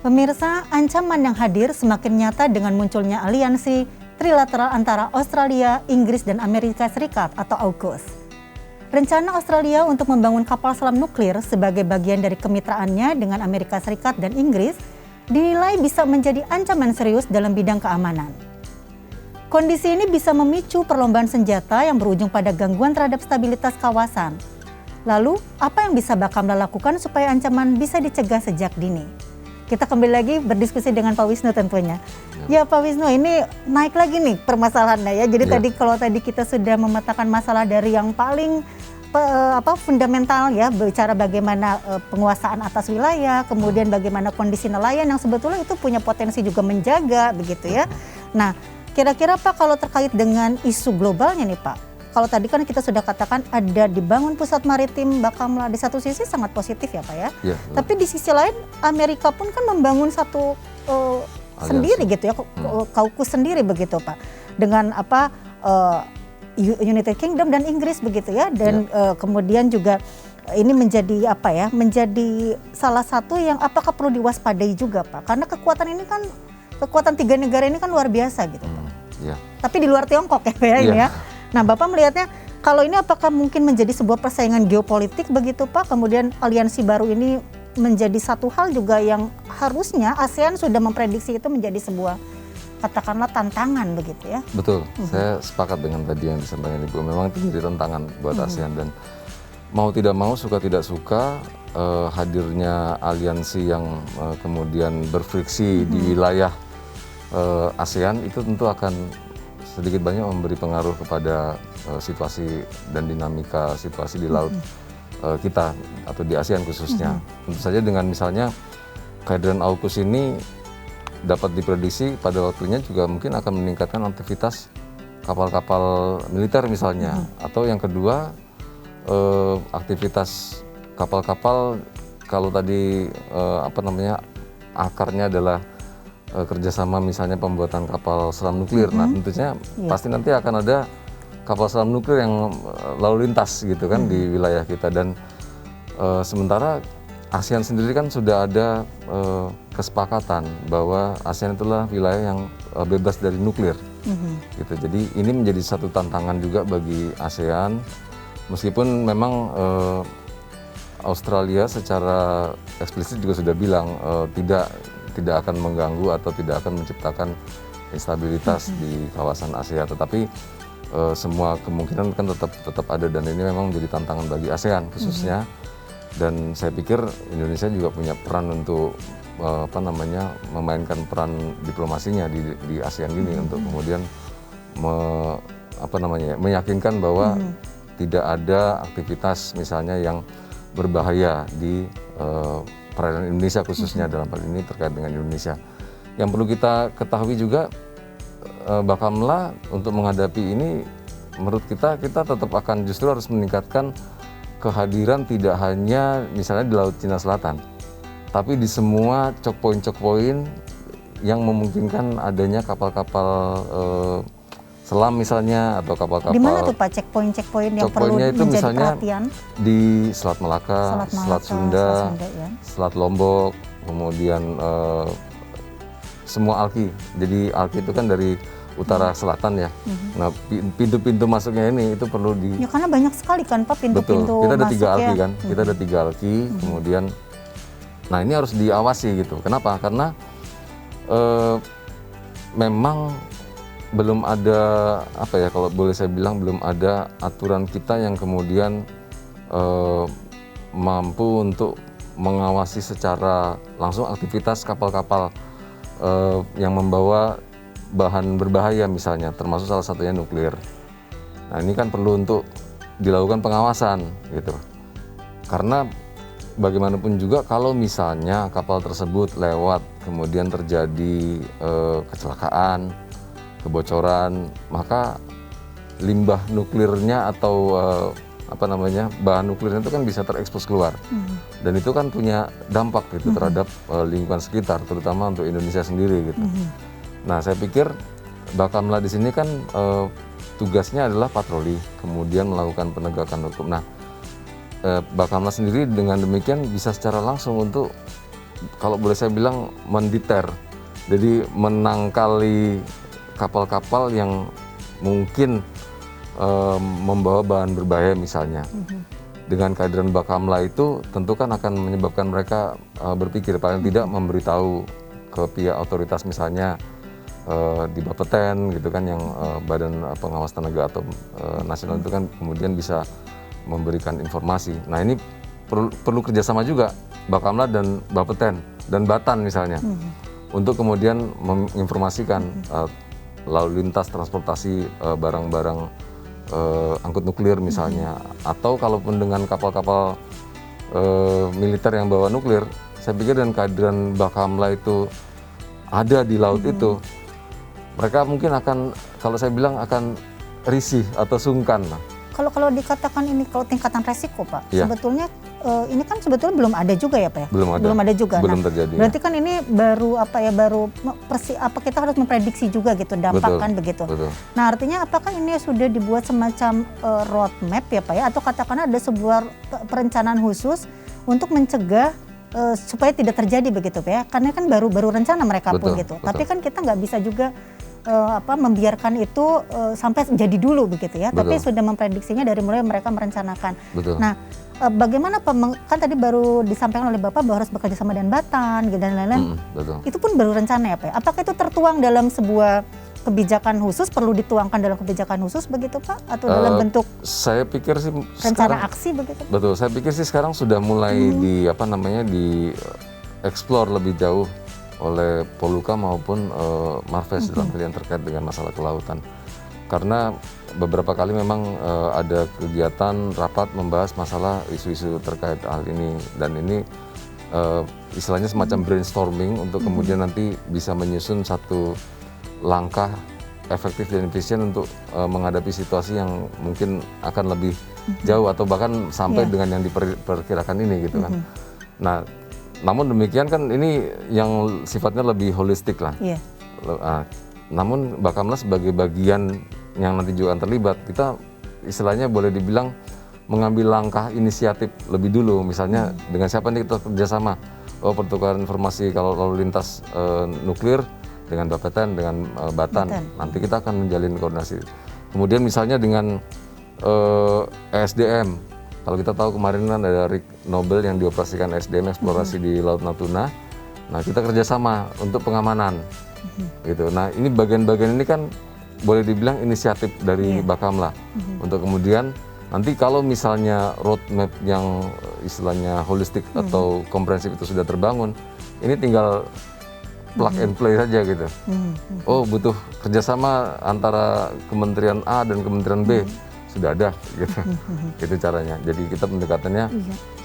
Pemirsa, ancaman yang hadir semakin nyata dengan munculnya aliansi trilateral antara Australia, Inggris, dan Amerika Serikat atau AUKUS. Rencana Australia untuk membangun kapal selam nuklir sebagai bagian dari kemitraannya dengan Amerika Serikat dan Inggris dinilai bisa menjadi ancaman serius dalam bidang keamanan. Kondisi ini bisa memicu perlombaan senjata yang berujung pada gangguan terhadap stabilitas kawasan. Lalu, apa yang bisa Bakamla lakukan supaya ancaman bisa dicegah sejak dini? Kita kembali lagi berdiskusi dengan Pak Wisnu tentunya. Ya Pak Wisnu, ini naik lagi nih permasalahannya ya. Jadi kalau tadi kita sudah memetakan masalah dari yang paling fundamental ya, bicara bagaimana penguasaan atas wilayah, kemudian bagaimana kondisi nelayan yang sebetulnya itu punya potensi juga menjaga begitu ya. Nah, kira-kira Pak kalau terkait dengan isu globalnya nih Pak, kalau tadi kan kita sudah katakan ada dibangun pusat maritim Bakamla, di satu sisi sangat positif ya Pak ya. Tapi di sisi lain Amerika pun kan membangun satu sendiri gitu ya, AUKUS sendiri begitu Pak. Dengan United Kingdom dan Inggris begitu ya. Dan kemudian juga ini menjadi menjadi salah satu yang apakah perlu diwaspadai juga Pak. Karena kekuatan tiga negara ini kan luar biasa gitu Pak. Tapi di luar Tiongkok ya Pak ya ini ya. Nah, Bapak melihatnya kalau ini apakah mungkin menjadi sebuah persaingan geopolitik begitu Pak? Kemudian aliansi baru ini menjadi satu hal juga yang harusnya ASEAN sudah memprediksi itu menjadi sebuah katakanlah tantangan begitu ya? Betul, saya sepakat dengan tadi yang disampaikan Ibu. Memang itu menjadi tantangan buat ASEAN dan mau tidak mau, suka tidak suka hadirnya aliansi yang kemudian berfriksi di wilayah ASEAN itu tentu akan sedikit banyak memberi pengaruh kepada situasi dan dinamika situasi di laut kita atau di ASEAN khususnya. Tentu saja dengan misalnya kehadiran AUKUS ini dapat diprediksi pada waktunya juga mungkin akan meningkatkan aktivitas kapal-kapal militer misalnya. Atau yang kedua aktivitas kapal-kapal kalau tadi akarnya adalah kerjasama misalnya pembuatan kapal selam nuklir. Nah tentunya pasti nanti akan ada kapal selam nuklir yang lalu lintas gitu kan di wilayah kita. Dan sementara ASEAN sendiri kan sudah ada kesepakatan bahwa ASEAN itulah wilayah yang bebas dari nuklir gitu. Jadi ini menjadi satu tantangan juga bagi ASEAN meskipun memang Australia secara eksplisit juga sudah bilang tidak akan mengganggu atau tidak akan menciptakan instabilitas di kawasan Asia, tetapi semua kemungkinan kan tetap ada dan ini memang menjadi tantangan bagi ASEAN khususnya. Dan saya pikir Indonesia juga punya peran untuk memainkan peran diplomasinya di ASEAN ini untuk kemudian meyakinkan bahwa tidak ada aktivitas misalnya yang berbahaya di perairan Indonesia khususnya dalam hal ini terkait dengan Indonesia. Yang perlu kita ketahui juga Bakamla untuk menghadapi ini menurut kita tetap akan justru harus meningkatkan kehadiran tidak hanya misalnya di Laut Cina Selatan, tapi di semua choke point yang memungkinkan adanya kapal-kapal selam misalnya atau kapal-kapal. Di mana tuh Pak checkpoint yang perlu itu menjadi misalnya perhatian? Di Selat Malaka, Selat Sunda, ya. Selat Lombok, kemudian semua ALKI. Jadi ALKI itu kan dari utara selatan ya. Nah pintu-pintu masuknya ini itu perlu Ya karena banyak sekali kan Pak pintu-pintu masuk. Betul, kita ada 3 ALKI ya. kan. Kita ada 3 ALKI, kemudian nah ini harus diawasi gitu. Kenapa? Karena memang belum ada kalau boleh saya bilang belum ada aturan kita yang kemudian mampu untuk mengawasi secara langsung aktivitas kapal-kapal yang membawa bahan berbahaya misalnya, termasuk salah satunya nuklir. Nah ini kan perlu untuk dilakukan pengawasan gitu. Karena bagaimanapun juga kalau misalnya kapal tersebut lewat kemudian terjadi kecelakaan, kebocoran, maka limbah nuklirnya atau bahan nuklirnya itu kan bisa terekspos keluar. Dan itu kan punya dampak gitu terhadap lingkungan sekitar, terutama untuk Indonesia sendiri gitu. Nah, saya pikir Bakamla di sini kan tugasnya adalah patroli, kemudian melakukan penegakan hukum. Nah, Bakamla sendiri dengan demikian bisa secara langsung untuk kalau boleh saya bilang menditer. Jadi menangkali kapal-kapal yang mungkin membawa bahan berbahaya misalnya. Dengan kehadiran Bakamla itu tentu kan akan menyebabkan mereka berpikir paling tidak memberitahu ke pihak otoritas misalnya di Bapeten gitu kan, yang Badan Pengawas Tenaga Atom Nasional itu kan kemudian bisa memberikan informasi. Nah ini perlu kerjasama juga Bakamla dan Bapeten dan Batan misalnya untuk kemudian menginformasikan lalu lintas transportasi barang-barang angkut nuklir misalnya, atau kalaupun dengan kapal-kapal militer yang bawa nuklir, saya pikir dengan kehadiran Bakamla itu ada di laut itu, mereka mungkin akan, kalau saya bilang akan risih atau sungkan. Kalau dikatakan ini kalau tingkatan resiko Pak, Ya. sebetulnya ini kan sebetulnya belum ada juga ya Pak ya? Belum ada juga. Belum terjadi. Berarti kan ini baru kita harus memprediksi juga gitu dampak kan begitu. Betul. Nah artinya apakah ini sudah dibuat semacam roadmap ya Pak ya, atau katakanlah ada sebuah perencanaan khusus untuk mencegah supaya tidak terjadi begitu Pak ya? Karena kan baru rencana mereka pun gitu. Betul. Tapi kan kita nggak bisa juga membiarkan itu sampai jadi dulu begitu ya. Betul. Tapi sudah memprediksinya dari mulai mereka merencanakan. Betul. Nah, bagaimana kan tadi baru disampaikan oleh Bapak bahwa harus bekerja sama dengan Batan gitu, dan lain-lain. Betul. Itu pun baru rencana ya Pak. Apakah itu tertuang dalam sebuah kebijakan khusus, perlu dituangkan dalam kebijakan khusus begitu Pak? Atau dalam bentuk saya pikir sih rencana aksi begitu? Betul, saya pikir sih sekarang sudah mulai di explore lebih jauh oleh Poluka maupun Marves dalam hal yang terkait dengan masalah kelautan. Karena beberapa kali memang ada kegiatan rapat membahas masalah isu-isu terkait hal ini, dan ini istilahnya semacam brainstorming untuk kemudian nanti bisa menyusun satu langkah efektif dan efisien untuk menghadapi situasi yang mungkin akan lebih jauh atau bahkan sampai dengan yang diperkirakan ini gitu kan. Nah, namun demikian kan ini yang sifatnya lebih holistik lah. Namun Bakamla sebagai bagian yang nanti juga akan terlibat, kita istilahnya boleh dibilang mengambil langkah inisiatif lebih dulu. Misalnya dengan siapa nih kita kerjasama? Oh, pertukaran informasi kalau lalu lintas nuklir dengan Bapeten, dengan Batan. Nanti kita akan menjalin koordinasi. Kemudian misalnya dengan ESDM. Kalau kita tahu kemarin kan ada rig Nobel yang dioperasikan SDM eksplorasi di Laut Natuna. Nah kita kerjasama untuk pengamanan, gitu. Nah ini bagian-bagian ini kan boleh dibilang inisiatif dari Bakamla untuk kemudian nanti kalau misalnya roadmap yang istilahnya holistik atau komprehensif itu sudah terbangun, ini tinggal plug and play saja gitu. Oh butuh kerjasama antara Kementerian A dan Kementerian B. Sudah ada gitu. Itu caranya. Jadi kita pendekatannya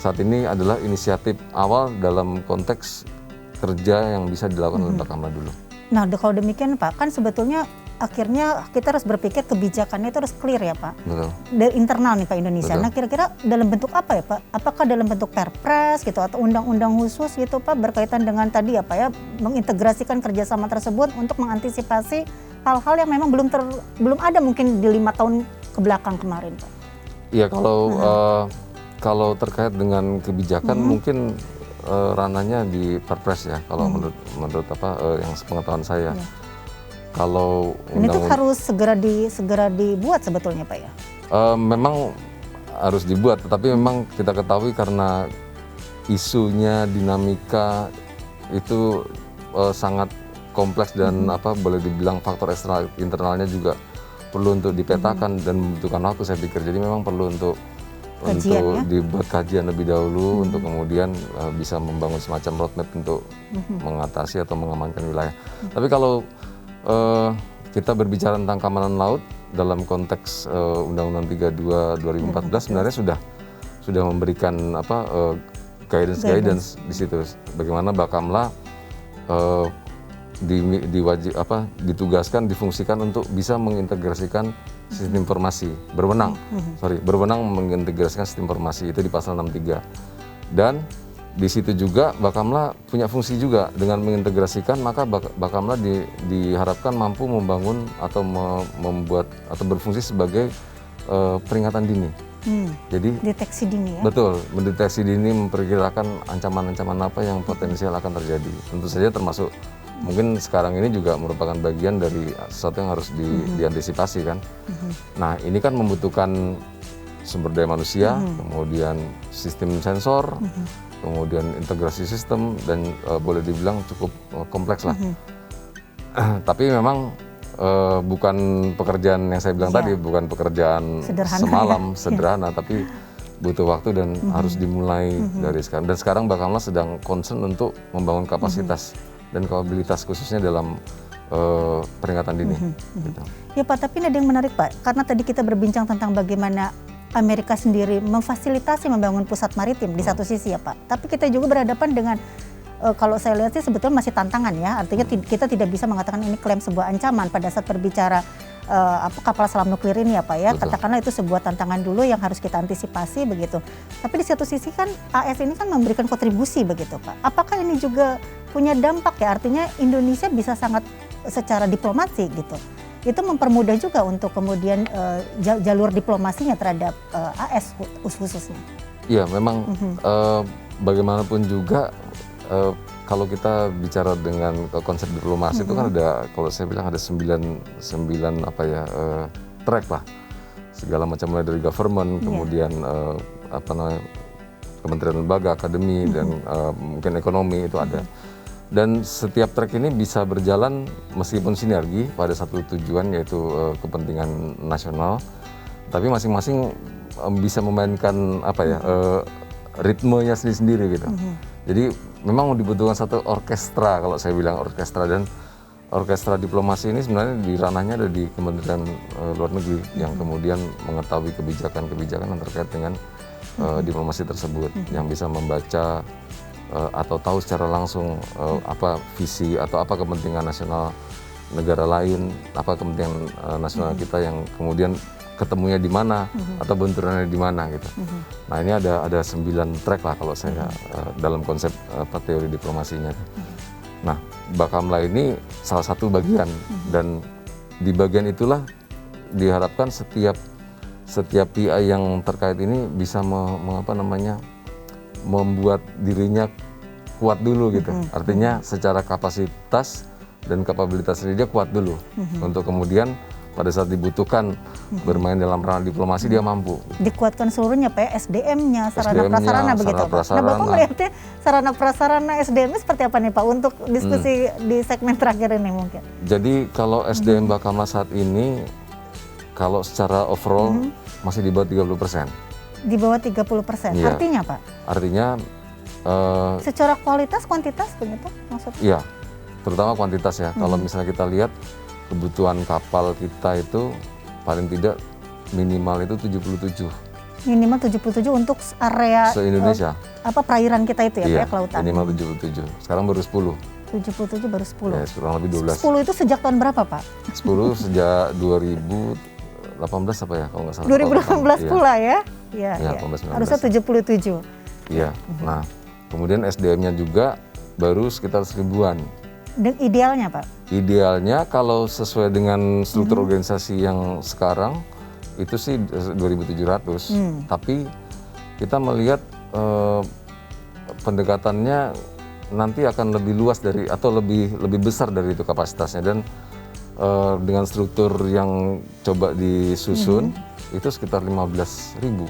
saat ini adalah inisiatif awal dalam konteks kerja yang bisa dilakukan oleh Bakamla dulu. Nah kalau demikian Pak, kan sebetulnya akhirnya kita harus berpikir kebijakannya itu harus clear ya Pak. Betul. Dari internal nih Pak Indonesia. Betul. Nah kira-kira dalam bentuk apa ya Pak? Apakah dalam bentuk perpres gitu atau undang-undang khusus gitu Pak berkaitan dengan tadi ya Pak ya, mengintegrasikan kerjasama tersebut untuk mengantisipasi hal-hal yang memang belum ada mungkin di 5 tahun ke belakang kemarin Pak. Iya kalau terkait dengan kebijakan mungkin ranahnya di perpres ya kalau menurut yang sepengetahuan saya. Kalau dan itu harus segera dibuat sebetulnya Pak ya. Memang harus dibuat, tetapi memang kita ketahui karena isunya dinamika itu sangat kompleks dan boleh dibilang faktor eksternal internalnya juga perlu untuk dipetakan dan membutuhkan waktu saya pikir. Jadi memang perlu untuk dibuat kajian lebih dahulu untuk kemudian bisa membangun semacam roadmap untuk mengatasi atau mengamankan wilayah. Tapi kalau kita berbicara tentang keamanan laut dalam konteks Undang-Undang 32 2014 sebenarnya sudah memberikan guidance di situ. Bagaimana Bakamla ditugaskan, difungsikan untuk bisa mengintegrasikan sistem informasi, berwenang mengintegrasikan sistem informasi itu di pasal 63. Dan di situ juga Bakamla punya fungsi juga dengan mengintegrasikan, maka Bakamla diharapkan mampu membangun atau membuat atau berfungsi sebagai peringatan dini. Jadi Deteksi dini ya. betul, mendeteksi dini, memperkirakan ancaman-ancaman apa yang potensial akan terjadi. Tentu saja termasuk mungkin sekarang ini juga merupakan bagian dari sesuatu yang harus diantisipasi kan. Nah ini kan membutuhkan sumber daya manusia, kemudian sistem sensor, kemudian integrasi sistem, dan boleh dibilang cukup kompleks lah. Tapi memang bukan pekerjaan yang saya bilang tadi, bukan pekerjaan Sederhana, semalam, sederhana, tapi butuh waktu dan harus dimulai dari sekarang. Dan sekarang Bakamla sedang concern untuk membangun kapasitas dan kapabilitas khususnya dalam peringatan dini. Gitu. Ya Pak, tapi ada yang menarik Pak, karena tadi kita berbincang tentang bagaimana Amerika sendiri memfasilitasi membangun pusat maritim di satu sisi ya Pak. Tapi kita juga berhadapan dengan kalau saya lihat sih sebetulnya masih tantangan ya. Artinya kita tidak bisa mengatakan ini klaim sebuah ancaman pada saat berbicara kapal selam nuklir ini ya Pak ya. Betul. Katakanlah itu sebuah tantangan dulu yang harus kita antisipasi begitu. Tapi di satu sisi kan AS ini kan memberikan kontribusi begitu Pak. Apakah ini juga punya dampak ya? Artinya Indonesia bisa sangat secara diplomasi gitu. Itu mempermudah juga untuk kemudian jalur diplomasinya terhadap AS khususnya. Iya, memang bagaimanapun juga kalau kita bicara dengan konsep diplomasi itu kan ada, kalau saya bilang ada 9 track lah, segala macam, mulai dari government, kemudian kementerian lembaga, akademi, dan mungkin ekonomi itu ada. Dan setiap track ini bisa berjalan meskipun sinergi pada satu tujuan, yaitu kepentingan nasional, tapi masing-masing bisa memainkan ritmenya sendiri-sendiri gitu. Jadi memang dibutuhkan satu orkestra, kalau saya bilang orkestra, dan orkestra diplomasi ini sebenarnya di ranahnya ada di Kementerian Luar Negeri yang kemudian mengetahui kebijakan-kebijakan yang terkait dengan diplomasi tersebut, yang bisa membaca atau tahu secara langsung apa visi atau apa kepentingan nasional negara lain, apa kepentingan nasional kita yang kemudian ketemunya di mana atau benturannya di mana gitu. Nah ini ada 9 track lah kalau saya dalam konsep teori diplomasinya. Nah Bakamla ini salah satu bagian, dan di bagian itulah diharapkan setiap PI yang terkait ini bisa membuat dirinya kuat dulu gitu. Artinya secara kapasitas dan kapabilitasnya dia kuat dulu untuk kemudian pada saat dibutuhkan bermain dalam ranah diplomasi dia mampu. Dikuatkan seluruhnya Pak, SDM-nya, sarana prasarana begitu Pak. Prasarana. Nah Bapak melihatnya sarana prasarana SDM-nya seperti apa nih Pak untuk diskusi di segmen terakhir ini mungkin? Jadi kalau SDM Bakamla saat ini kalau secara overall masih di bawah 30%. Di bawah 30%, Iya. Artinya Pak? Artinya secara kualitas, kuantitas begitu maksudnya? iya, terutama kuantitas ya. Kalau misalnya kita lihat kebutuhan kapal kita itu paling tidak minimal itu 77. Minimal 77 untuk area Se-Indonesia. perairan kita itu ya Iya, Pak, kelautan. minimal 77. Sekarang baru 10. 77 baru 10. Ya, kurang lebih 12. 10 itu sejak tahun berapa Pak? 10 sejak 2018 apa ya kalau nggak salah. 2018 Iya. pula ya? Iya, Iya, iya. 18, 19. Harusnya 77. Iya. Nah, kemudian SDM-nya juga baru sekitar 1000-an. Dan idealnya Pak? Idealnya kalau sesuai dengan struktur organisasi yang sekarang itu sih 2.700. Tapi kita melihat pendekatannya nanti akan lebih luas dari atau lebih besar dari itu kapasitasnya, dan dengan struktur yang coba disusun itu sekitar 15.000.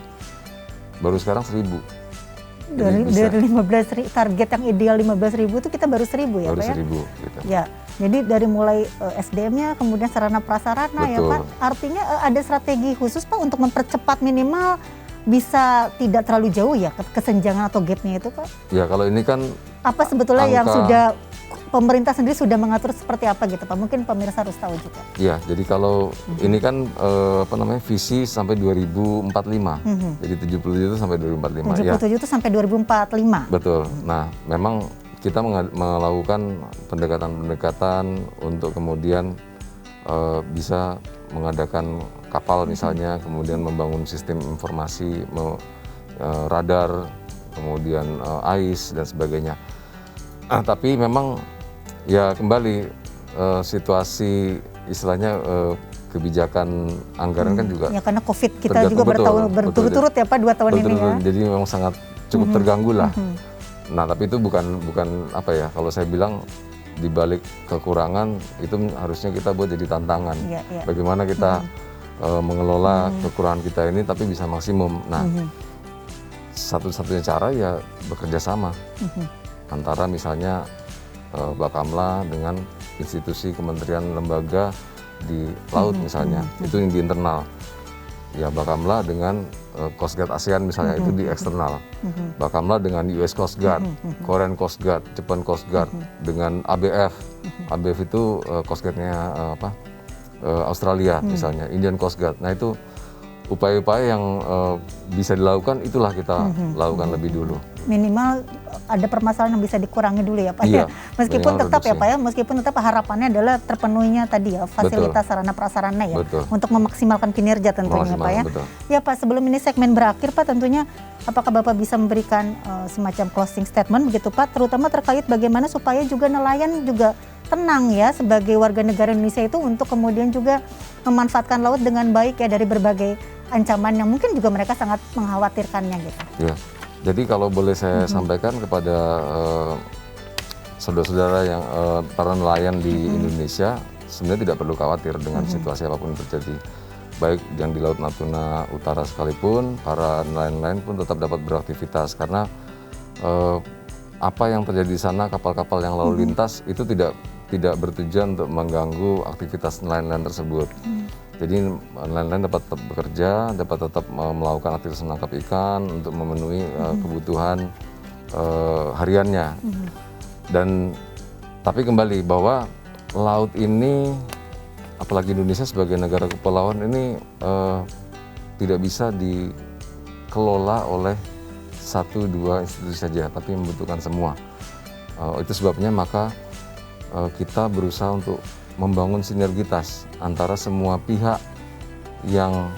Baru sekarang 1.000. Dari 15.000, target yang ideal 15.000 itu kita baru 1.000 ya baru Pak ya? 1.000 gitu. Ya, jadi dari mulai SDM-nya, kemudian sarana prasarana ya Betul. Pak. Artinya ada strategi khusus Pak untuk mempercepat minimal bisa tidak terlalu jauh ya kesenjangan atau gap-nya itu Pak? Ya kalau ini kan Apa sebetulnya yang angka- sudah pemerintah sendiri sudah mengatur seperti apa gitu Pak? Mungkin pemirsa harus tahu juga. ya, jadi kalau ini kan visi sampai 2045. Jadi 77 itu sampai 2045 ya. 77 itu sampai 2045. Betul. Nah, memang kita melakukan pendekatan-pendekatan untuk kemudian bisa mengadakan kapal misalnya, kemudian membangun sistem informasi, radar, kemudian AIS dan sebagainya. Tapi memang ya kembali situasi istilahnya kebijakan anggaran kan juga Ya karena COVID kita juga berturut-turut ya Pak 2 tahun ini ya. Jadi memang sangat cukup terganggu lah. Nah tapi itu bukan apa ya, kalau saya bilang di balik kekurangan itu harusnya kita buat jadi tantangan. Bagaimana kita mengelola kekurangan kita ini tapi bisa maksimum. Nah satu-satunya cara ya bekerja sama antara misalnya Bakamla dengan institusi kementerian lembaga di laut misalnya, itu yang di internal. Ya Bakamla dengan Coast Guard ASEAN misalnya, itu di eksternal. Bakamla dengan US Coast Guard, Korean Coast Guard, Japan Coast Guard, dengan ABF. ABF itu Coast Guard-nya Australia misalnya, Indian Coast Guard. Nah itu upaya-upaya yang bisa dilakukan, itulah kita lakukan lebih dulu. Minimal ada permasalahan yang bisa dikurangi dulu ya Pak ya. Meskipun tetap ya Pak ya, meskipun tetap harapannya adalah terpenuhinya tadi ya fasilitas sarana prasarana ya, untuk memaksimalkan kinerja tentunya Pak ya. Ya Pak, sebelum ini segmen berakhir Pak, tentunya apakah Bapak bisa memberikan semacam closing statement begitu Pak, terutama terkait bagaimana supaya juga nelayan juga tenang ya sebagai warga negara Indonesia itu untuk kemudian juga memanfaatkan laut dengan baik ya dari berbagai ancaman yang mungkin juga mereka sangat mengkhawatirkannya gitu. Ya, jadi kalau boleh saya sampaikan kepada saudara-saudara yang para nelayan di Indonesia, sebenarnya tidak perlu khawatir dengan situasi apapun yang terjadi. Baik yang di Laut Natuna Utara sekalipun, para nelayan-nelayan pun tetap dapat beraktivitas karena apa yang terjadi di sana, kapal-kapal yang lalu lintas itu tidak bertujuan untuk mengganggu aktivitas nelayan-nelayan tersebut. Jadi nelayan-nelayan dapat tetap bekerja, dapat tetap melakukan aktivitas menangkap ikan untuk memenuhi kebutuhan hariannya. Dan tapi kembali bahwa laut ini, apalagi Indonesia sebagai negara kepulauan ini tidak bisa dikelola oleh 1-2 institusi saja, tapi membutuhkan semua. Itu sebabnya maka kita berusaha untuk membangun sinergitas antara semua pihak yang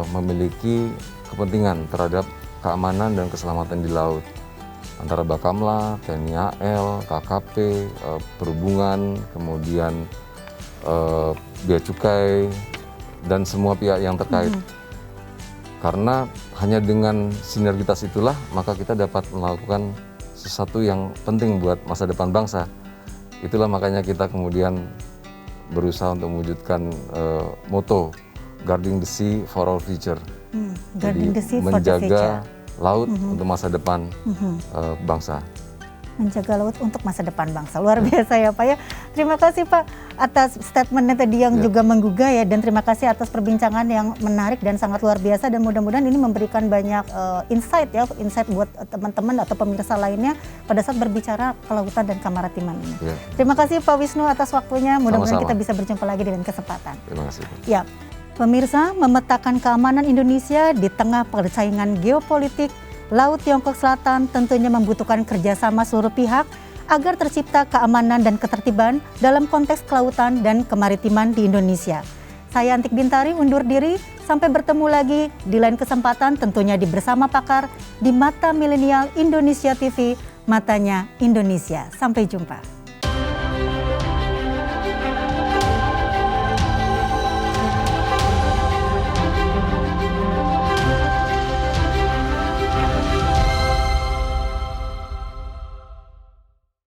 memiliki kepentingan terhadap keamanan dan keselamatan di laut, antara Bakamla, TNI AL, KKP, Perhubungan, kemudian Bea Cukai, dan semua pihak yang terkait. Karena hanya dengan sinergitas itulah maka kita dapat melakukan sesuatu yang penting buat masa depan bangsa. Itulah makanya kita kemudian berusaha untuk mewujudkan moto Guarding the Sea for Our Future. Guarding the Sea for the menjaga future. Laut untuk masa depan bangsa. Menjaga laut untuk masa depan bangsa. Luar biasa ya Pak ya. Terima kasih Pak atas statementnya tadi yang juga menggugah ya, dan terima kasih atas perbincangan yang menarik dan sangat luar biasa, dan mudah-mudahan ini memberikan banyak insight buat teman-teman atau pemirsa lainnya pada saat berbicara kelautan dan kemaritiman ini. Terima kasih Pak Wisnu atas waktunya. Mudah-mudahan kita bisa berjumpa lagi dengan kesempatan. Terima kasih. Ya, pemirsa, memetakan keamanan Indonesia di tengah persaingan geopolitik Laut Tiongkok Selatan tentunya membutuhkan kerjasama seluruh pihak agar tercipta keamanan dan ketertiban dalam konteks kelautan dan kemaritiman di Indonesia. Saya Antik Bintari undur diri, sampai bertemu lagi di lain kesempatan tentunya di Bersama Pakar di Mata Milenial Indonesia TV, Matanya Indonesia. Sampai jumpa.